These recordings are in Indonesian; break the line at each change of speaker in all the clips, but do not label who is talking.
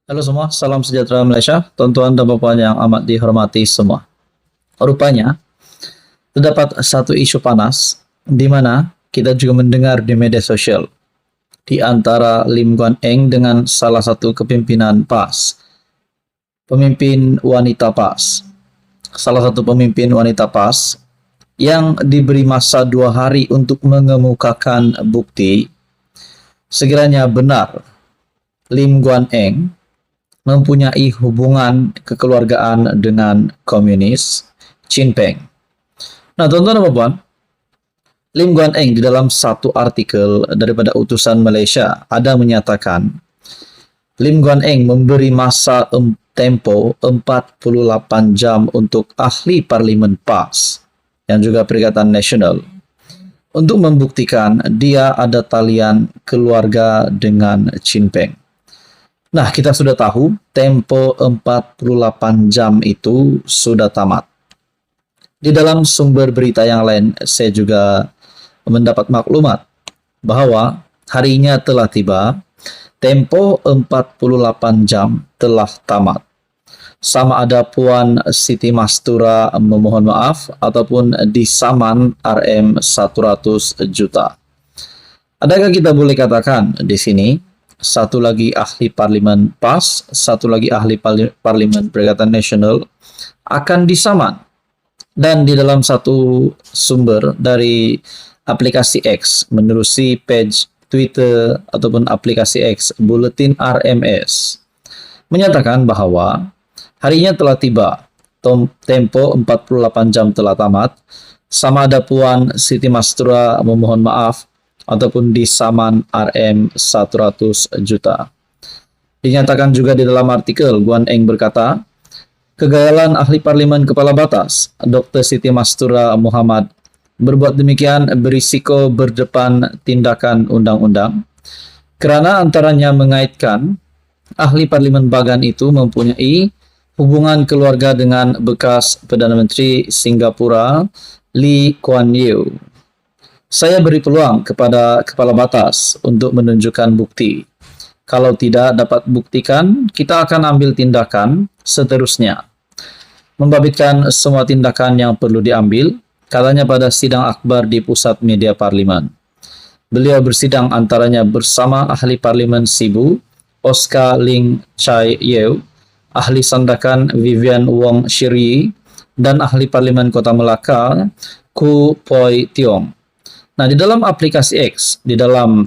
Halo semua, salam sejahtera Malaysia, tuan-tuan dan puan yang amat dihormati semua. Rupanya, terdapat satu isu panas di mana kita juga mendengar di media sosial di antara Lim Guan Eng dengan salah satu kepimpinan PAS, pemimpin wanita PAS. Salah satu pemimpin wanita PAS yang diberi masa 2 hari untuk mengemukakan bukti sekiranya benar Lim Guan Eng mempunyai hubungan kekeluargaan dengan komunis Chin Peng. Nah, tuan-tuan dan puan, Lim Guan Eng di dalam satu artikel daripada utusan Malaysia ada menyatakan Lim Guan Eng memberi masa tempo 48 jam untuk ahli parlimen PAS yang juga Perikatan Nasional untuk membuktikan dia ada talian keluarga dengan Chin Peng. Nah, kita sudah tahu tempo 48 jam itu sudah tamat. Di dalam sumber berita yang lain, saya juga mendapat maklumat bahwa harinya telah tiba, tempo 48 jam telah tamat. Sama ada Puan Siti Mastura memohon maaf ataupun disaman RM100 juta. Adakah kita boleh katakan di sini satu lagi ahli parlimen PAS, satu lagi ahli parlimen Perikatan Nasional akan disaman? Dan di dalam satu sumber dari aplikasi X, menerusi page Twitter ataupun aplikasi X, Buletin RMS, menyatakan bahwa harinya telah tiba, tempo 48 jam telah tamat, sama ada Puan Siti Mastura memohon maaf ataupun disaman RM100 juta. Dinyatakan juga di dalam artikel, Guan Eng berkata, kegagalan ahli parlimen kepala batas, Dr. Siti Mastura Muhammad, berbuat demikian berisiko berdepan tindakan undang-undang, kerana antaranya mengaitkan ahli parlimen Bagan itu mempunyai hubungan keluarga dengan bekas Perdana Menteri Singapura Lee Kuan Yew. Saya beri peluang kepada kepala batas untuk menunjukkan bukti. Kalau tidak dapat buktikan, kita akan ambil tindakan seterusnya. Membabitkan semua tindakan yang perlu diambil, katanya pada sidang akbar di pusat media parlimen. Beliau bersidang antaranya bersama ahli parlimen Sibu, Oscar Ling Chai Yew, ahli sandakan Vivian Wong Shiri, dan ahli parlimen Kota Melaka, Ku Poi Tiong. Nah, di dalam aplikasi X, di dalam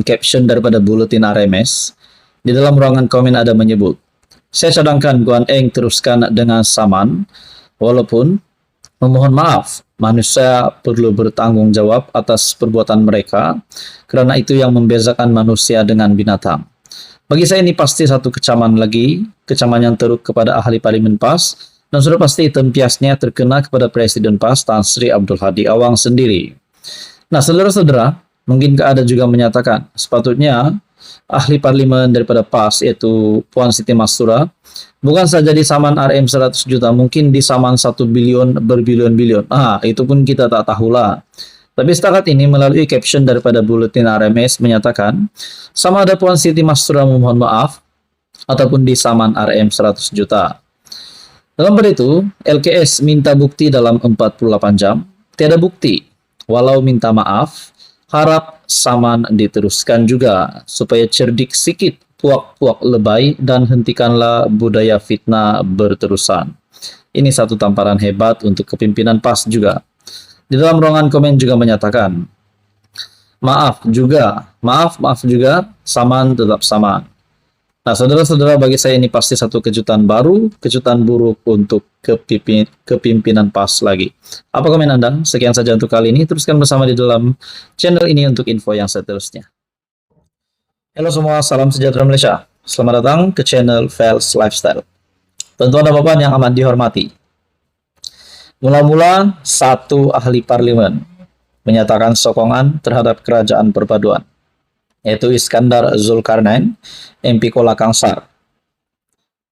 caption daripada Buletin RMS, di dalam ruangan komen ada menyebut, saya cadangkan Guan Eng teruskan dengan saman, walaupun memohon maaf, manusia perlu bertanggung jawab atas perbuatan mereka, kerana itu yang membezakan manusia dengan binatang. Bagi saya ini pasti satu kecaman lagi, kecaman yang teruk kepada ahli parlimen PAS, dan sudah pasti tempiasnya terkena kepada Presiden PAS Tan Sri Abdul Hadi Awang sendiri. Nah, saudara-saudara, mungkin ada juga menyatakan sepatutnya ahli parlimen daripada PAS yaitu Puan Siti Mastura bukan saja disaman RM100 juta, mungkin disaman 1 bilion berbilion-bilion. Itu pun kita tak tahulah. Tapi setakat ini melalui caption daripada Buletin RMS menyatakan sama ada Puan Siti Mastura memohon maaf ataupun disaman RM100 juta. Dalam pada itu, LKS minta bukti dalam 48 jam, tiada bukti. Walau minta maaf, harap saman diteruskan juga supaya cerdik sikit puak-puak lebay dan hentikanlah budaya fitnah berterusan. Ini satu tamparan hebat untuk kepimpinan PAS juga. Di dalam ruangan komen juga menyatakan, maaf juga, saman tetap saman. Nah, saudara-saudara, bagi saya ini pasti satu kejutan baru, kejutan buruk untuk kepimpinan PAS lagi. Apa komen Anda? Sekian saja untuk kali ini. Teruskan bersama di dalam channel ini untuk info yang seterusnya. Halo semua, salam sejahtera Malaysia. Selamat datang ke channel Fels Lifestyle. Tuan-tuan dan puan yang amat dihormati. Mula-mula, satu ahli parlimen menyatakan sokongan terhadap kerajaan perpaduan, yaitu Iskandar Zulkarnain, MP Kuala Kangsar.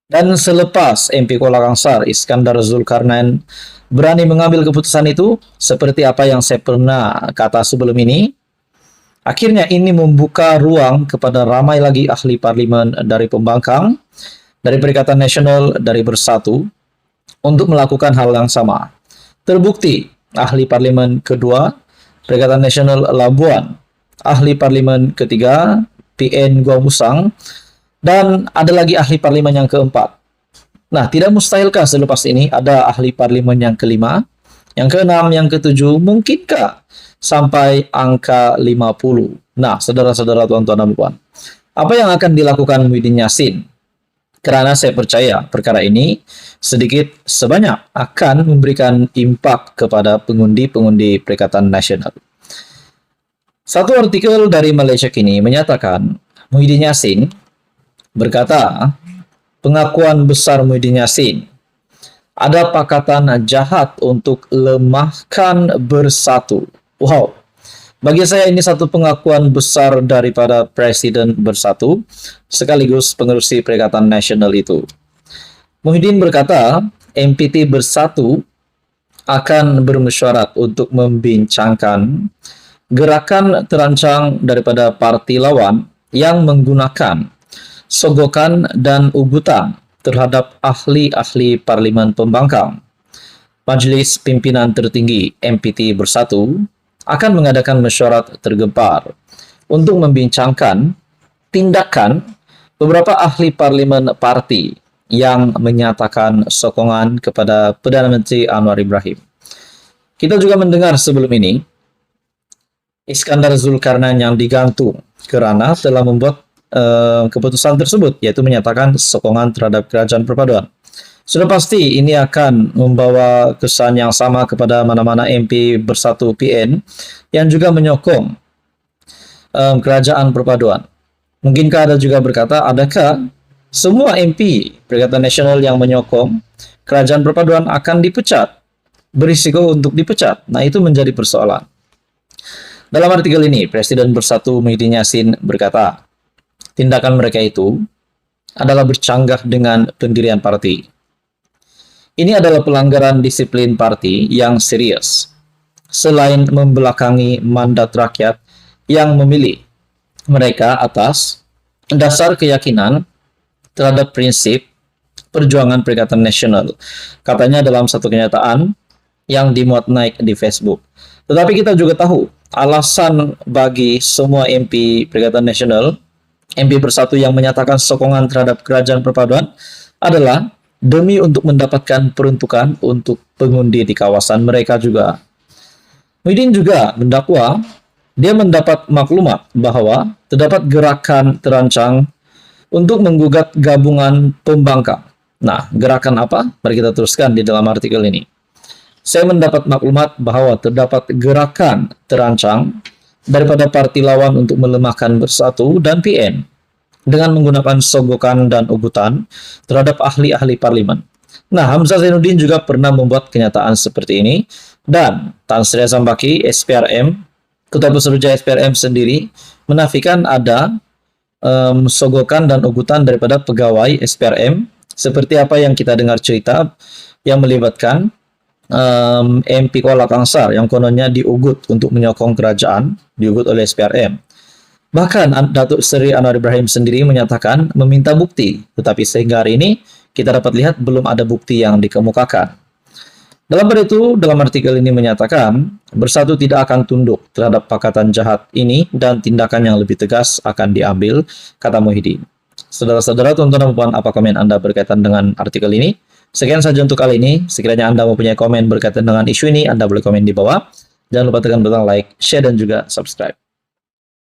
Dan selepas MP Kuala Kangsar, Iskandar Zulkarnain berani mengambil keputusan itu, seperti apa yang saya pernah kata sebelum ini, Akhirnya ini membuka ruang kepada ramai lagi ahli parlimen dari pembangkang, dari Perikatan Nasional, dari Bersatu, untuk melakukan hal yang sama. Terbukti, ahli parlimen kedua, Perikatan Nasional Labuan, ahli parlimen ketiga, PN Gua Musang, dan ada lagi ahli parlimen yang keempat. Nah, tidak mustahilkah selepas ini ada ahli parlimen yang kelima, yang keenam, yang ketujuh, mungkinkah sampai angka 50? Nah, saudara-saudara, tuan-tuan dan puan, apa yang akan dilakukan Muhyiddin Yassin? Karena saya percaya perkara ini sedikit sebanyak akan memberikan impak kepada pengundi-pengundi Perikatan Nasional. Satu artikel dari Malaysia Kini menyatakan Muhyiddin Yassin berkata, pengakuan besar Muhyiddin Yassin, ada pakatan jahat untuk lemahkan Bersatu. Wow, bagi saya ini satu pengakuan besar daripada Presiden Bersatu sekaligus pengerusi Perikatan Nasional itu. Muhyiddin berkata, MPT Bersatu akan bermesyuarat untuk membincangkan gerakan terancang daripada parti lawan yang menggunakan sogokan dan ugutan terhadap ahli-ahli parlimen pembangkang. Majlis Pimpinan Tertinggi MPT Bersatu akan mengadakan mesyuarat tergempar untuk membincangkan tindakan beberapa ahli parlimen parti yang menyatakan sokongan kepada Perdana Menteri Anwar Ibrahim. Kita juga mendengar sebelum ini Iskandar Zulkarnain yang digantung kerana telah membuat keputusan tersebut, yaitu menyatakan sokongan terhadap kerajaan perpaduan. Sudah pasti ini akan membawa kesan yang sama kepada mana-mana MP Bersatu PN yang juga menyokong kerajaan perpaduan. Mungkinkah ada juga berkata, adakah semua MP Perikatan Nasional yang menyokong kerajaan perpaduan akan dipecat? Berisiko untuk dipecat. Nah, itu menjadi persoalan. Dalam artikel ini, Presiden Bersatu Muhyiddin Yassin berkata, tindakan mereka itu adalah bercanggah dengan pendirian parti. Ini adalah pelanggaran disiplin parti yang serius. Selain membelakangi mandat rakyat yang memilih mereka atas dasar keyakinan terhadap prinsip perjuangan Perikatan Nasional. Katanya dalam satu kenyataan yang dimuat naik di Facebook. Tetapi kita juga tahu alasan bagi semua MP Perikatan Nasional, MP Bersatu yang menyatakan sokongan terhadap kerajaan perpaduan adalah demi untuk mendapatkan peruntukan untuk pengundi di kawasan mereka juga. Muhyiddin juga mendakwa dia mendapat maklumat bahwa terdapat gerakan terancang untuk menggugat gabungan pembangkang. Nah, gerakan apa? Mari kita teruskan di dalam artikel ini. Saya mendapat maklumat bahwa terdapat gerakan terancang daripada parti lawan untuk melemahkan Bersatu dan PN dengan menggunakan sogokan dan ugutan terhadap ahli-ahli parlimen. Nah, Hamzah Zainuddin juga pernah membuat kenyataan seperti ini, dan Tan Sri Sambaki, SPRM, Ketua Pesuruhjaya SPRM sendiri menafikan ada sogokan dan ugutan daripada pegawai SPRM, seperti apa yang kita dengar cerita yang melibatkan MP Kuala Kangsar yang kononnya diugut untuk menyokong kerajaan, diugut oleh SPRM. Bahkan Datuk Seri Anwar Ibrahim sendiri menyatakan meminta bukti, tetapi sehingga hari ini kita dapat lihat belum ada bukti yang dikemukakan. Dalam hal itu, dalam artikel ini menyatakan Bersatu tidak akan tunduk terhadap pakatan jahat ini dan tindakan yang lebih tegas akan diambil, kata Muhyiddin. Saudara-saudara, tuan-tuan dan puan, apa komen Anda berkaitan dengan artikel ini? Sekian saja untuk kali ini. Sekiranya Anda mempunyai komen berkaitan dengan isu ini, Anda boleh komen di bawah. Jangan lupa tekan butang like, share, dan juga subscribe.